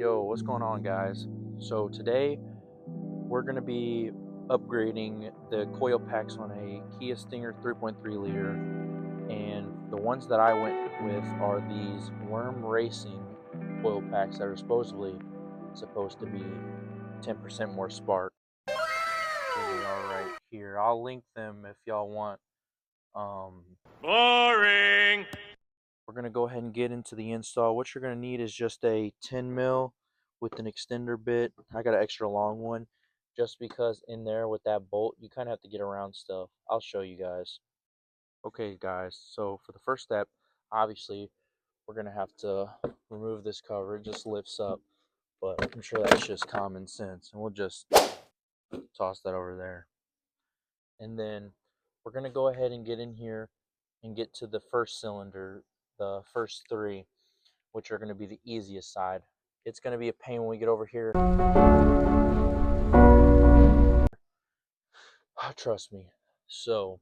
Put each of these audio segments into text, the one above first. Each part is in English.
Yo, what's going on, guys? So today we're going to be upgrading the coil packs on a Kia Stinger 3.3 liter, and the ones that I went with are these Worm Racing coil packs that are supposed to be 10% more spark. Here they are right here. I'll link them if y'all want. Boring. We're going to go ahead and get into the install. What you're going to need is just a 10 mil with an extender bit. I got an extra long one just because in there with that bolt, you kind of have to get around stuff. I'll show you guys. Okay, guys, so for the first step, obviously, we're going to have to remove this cover. It just lifts up, but I'm sure that's just common sense. And we'll just toss that over there. And then we're going to go ahead and get in here and get to the first cylinder, the first three, which are going to be the easiest side. It's going to be a pain when we get over here. Trust me. So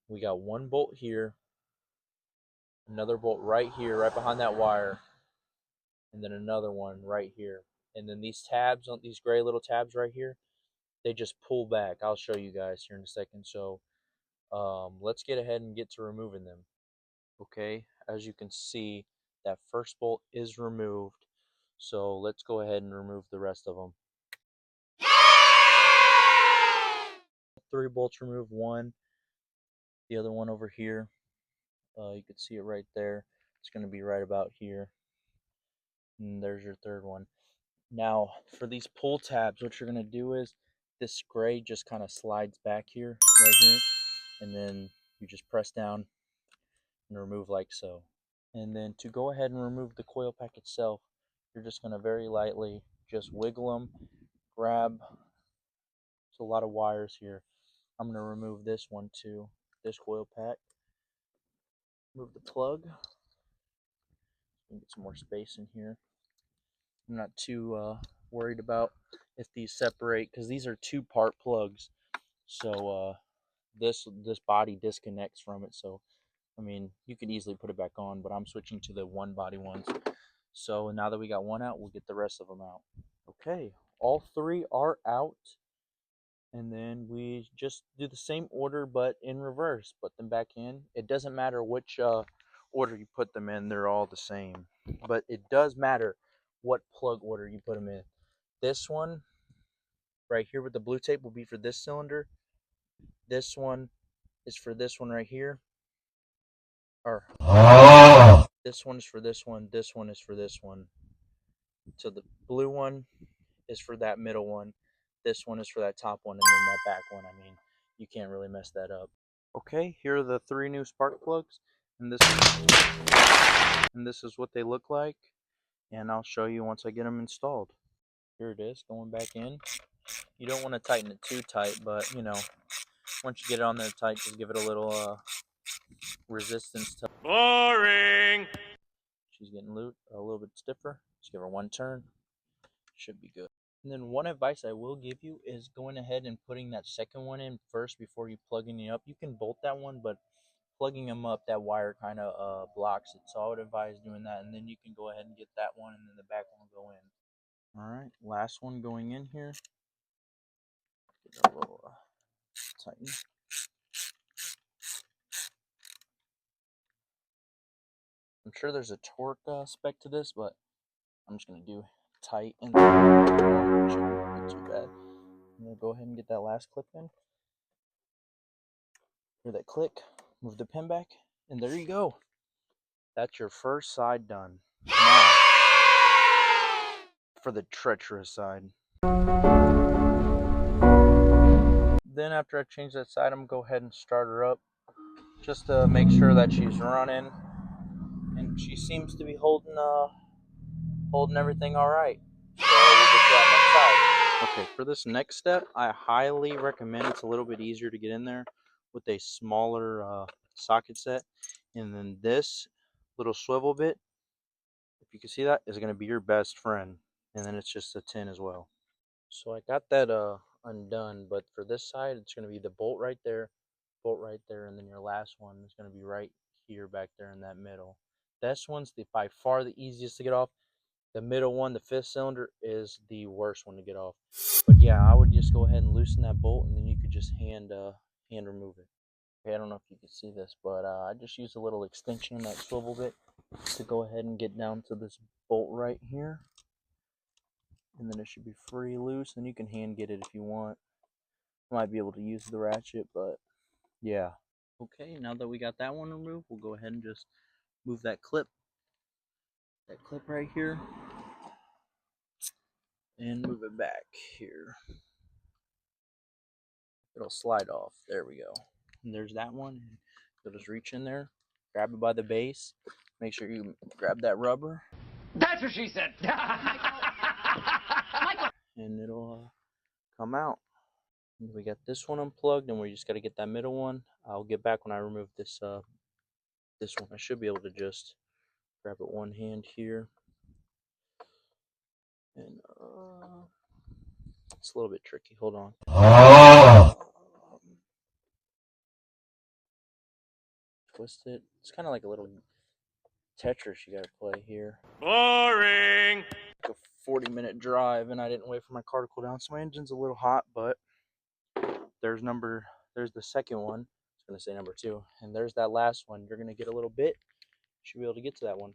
we got one bolt here, another bolt right here, right behind that wire, and then another one right here. And then these tabs, on these gray little tabs right here, they just pull back. I'll show you guys here in a second. So let's get ahead and get to removing them. Okay, as you can see, that first bolt is removed. So let's go ahead and remove the rest of them. 3 bolts removed, one, the other one over here. You can see it right there. It's going to be right about here. And there's your third one. Now, for these pull tabs, what you're going to do is this gray just kind of slides back here, right here. And then you just press down and remove like so. And then to go ahead and remove the coil pack itself, you're just going to very lightly just wiggle them, grab. There's a lot of wires here. I'm going to remove this one too, this coil pack. Move the plug. Get some more space in here. I'm not too worried about if these separate, because these are 2-part plugs. So this body disconnects from it. So I mean, you could easily put it back on, but I'm switching to the one body ones. So now that we got one out, we'll get the rest of them out. Okay, all 3 are out. And then we just do the same order, but in reverse. Put them back in. It doesn't matter which order you put them in. They're all the same. But it does matter what plug order you put them in. This one right here with the blue tape will be for this cylinder. This one is for this one right here. Or this one is for this one. This one is for this one. So the blue one is for that middle one. This one is for that top one, and then that back one. I mean, you can't really mess that up. Okay, here are the 3 new spark plugs, and this is what they look like, and I'll show you once I get them installed. Here it is, going back in. You don't want to tighten it too tight, but you know, once you get it on there tight, just give it a little resistance to. Boring. She's getting a little bit stiffer. Just give her one turn. Should be good. And then one advice I will give you is going ahead and putting that second one in first before you plugging it up. You can bolt that one, but plugging them up, that wire kind of blocks it. So I would advise doing that, and then you can go ahead and get that one, and then the back one will go in. All right, last one going in here. Get it a little tighten. I'm sure there's a torque spec to this, but I'm just gonna do tight and shouldn't be too bad. I'm gonna go ahead and get that last clip in. Hear that click? Move the pin back, and there you go. That's your first side done. Now, for the treacherous side. Then after I change that side, I'm going to go ahead and start her up just to make sure that she's running. And she seems to be holding everything all right. So we'll get to that next side. Okay, for this next step, I highly recommend, it's a little bit easier to get in there with a smaller socket set. And then this little swivel bit, if you can see that, is going to be your best friend. And then it's just a 10 as well. So I got that undone, but for this side, it's going to be the bolt right there, and then your last one is going to be right here, back there in that middle. This one's by far the easiest to get off, The middle one, the fifth cylinder, is the worst one to get off. But yeah, I would just go ahead and loosen that bolt, and then you could just hand remove it. Okay, I don't know if you can see this, but I just used a little extension in that swivel bit to go ahead and get down to this bolt right here, and then it should be free loose, and you can hand get it if you want. Might be able to use the ratchet, but yeah. Okay, now that we got that one removed, we'll go ahead and just move that clip right here, and move it back here. It'll slide off. There we go. And there's that one. You'll just reach in there, grab it by the base, make sure you grab that rubber. That's what she said. And it'll come out. We got this one unplugged, and we just got to get that middle one. I'll get back when I remove this this one. I should be able to just grab it one hand here, and it's a little bit tricky. Hold on. Twist it. It's kind of like a little Tetris you got to play here. Boring. A 40-minute drive, and I didn't wait for my car to cool down, so my engine's a little hot. But there's the second one. I was gonna say number 2, and there's that last one. You're gonna get a little bit. You should be able to get to that one.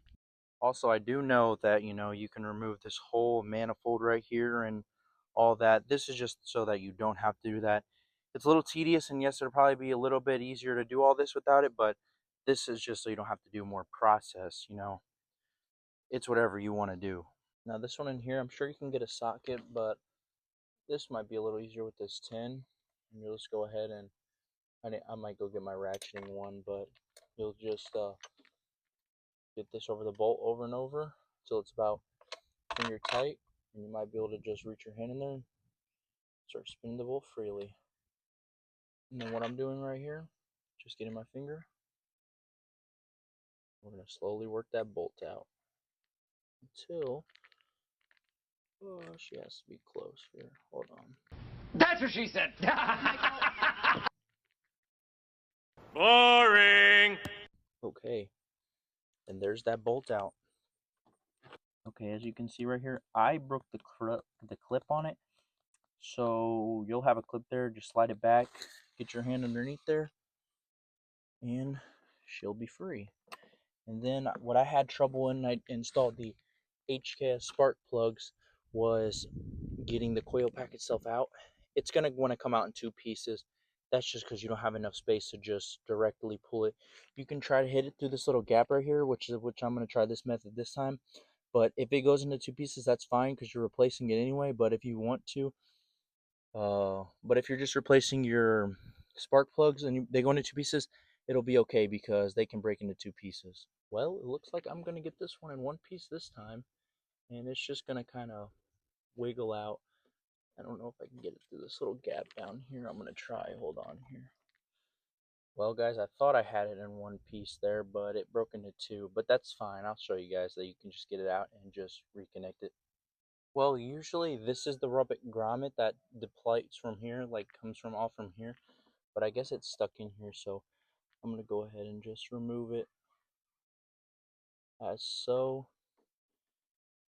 Also, I do know that you can remove this whole manifold right here and all that. This is just so that you don't have to do that. It's a little tedious, and yes, it'll probably be a little bit easier to do all this without it, but this is just so you don't have to do more process. It's whatever you want to do. Now this one in here, I'm sure you can get a socket, but this might be a little easier with this tin. And you'll just go ahead and I might go get my ratcheting one, but you'll just get this over the bolt over and over until it's about finger tight, and you might be able to just reach your hand in there and start spinning the bolt freely. And then what I'm doing right here, just getting my finger, we're going to slowly work that bolt out until she has to be close here. Hold on. That's what she said. Boring. Okay, and there's that bolt out. Okay, as you can see right here, I broke the clip on it. So you'll have a clip there, just slide it back, get your hand underneath there, and she'll be free. And then what I had trouble when I installed the HKS spark plugs was getting the coil pack itself out. It's going to want to come out in 2 pieces. That's just because you don't have enough space to just directly pull it. You can try to hit it through this little gap right here, which I'm going to try this method this time. But if it goes into 2 pieces, that's fine because you're replacing it anyway. But if you want to, but if you're just replacing your spark plugs and they go into 2 pieces, it'll be okay because they can break into 2 pieces. Well, it looks like I'm going to get this one in 1 piece this time, and it's just going to kind of wiggle out. I don't know if I can get it through this little gap down here. I'm going to try. Hold on here. Well, guys, I thought I had it in 1 piece there, but it broke into 2. But that's fine. I'll show you guys that you can just get it out and just reconnect it. Well, usually this is the rubber grommet that depletes from here, like comes from all from here. But I guess it's stuck in here, so I'm going to go ahead and just remove it as so.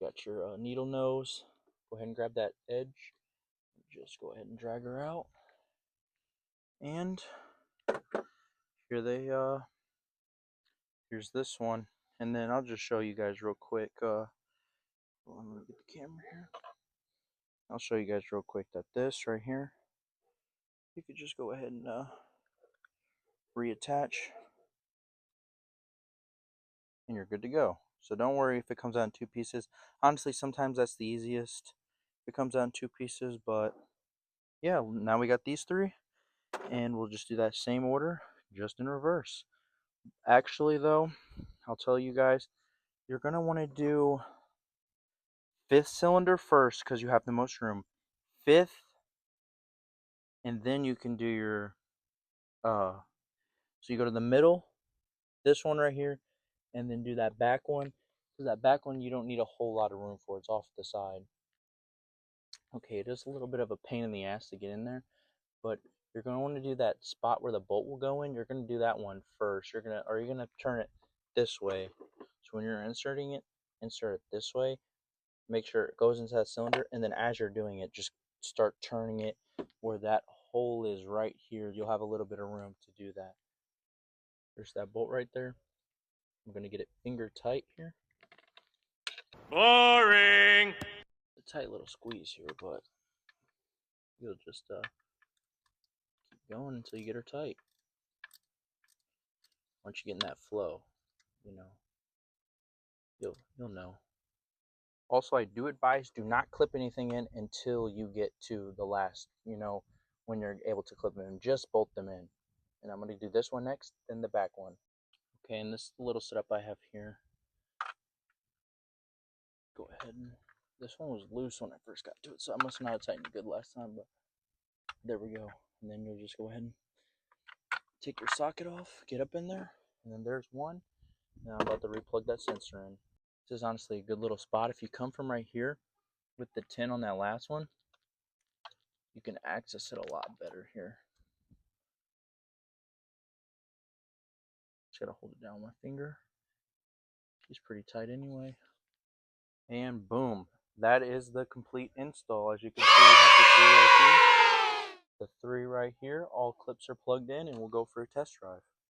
Got your needle nose. Go ahead and grab that edge. Just go ahead and drag her out. And here here's this one. And then I'll just show you guys real quick. I'm going to get the camera here. I'll show you guys real quick that this right here, you could just go ahead and reattach, and you're good to go. So don't worry if it comes out in 2 pieces. Honestly, sometimes that's the easiest. It comes out in 2 pieces, but yeah, now we got these 3, and we'll just do that same order, just in reverse. Actually, though, I'll tell you guys, you're going to want to do 5th cylinder first because you have the most room. 5th, and then you can do your, so you go to the middle, this one right here, and then do that back one. Because that back one, you don't need a whole lot of room for. It's off the side. Okay, it is a little bit of a pain in the ass to get in there, but you're going to want to do that spot where the bolt will go in. You're going to do that one first. You're going to turn it this way. So when you're inserting it, insert it this way. make sure it goes into that cylinder, and then as you're doing it, just start turning it where that hole is right here. You'll have a little bit of room to do that. There's that bolt right there. I'm going to get it finger tight here. Boring. A tight little squeeze here, but you'll just keep going until you get her tight. Once you get in that flow, you'll know. Also, I do advise, do not clip anything in until you get to the last, when you're able to clip them in. Just bolt them in. And I'm going to do this one next, then the back one. Okay, and this little setup I have here. Go ahead and, this one was loose when I first got to it, so I must not have tightened it good last time, but there we go. And then you'll just go ahead and take your socket off, get up in there, and then there's one. Now I'm about to replug that sensor in. This is honestly a good little spot. If you come from right here with the 10 on that last one, you can access it a lot better here. Just gotta hold it down with my finger. She's pretty tight anyway. And boom, that is the complete install. As you can see, you have the three right here. All clips are plugged in, and we'll go for a test drive.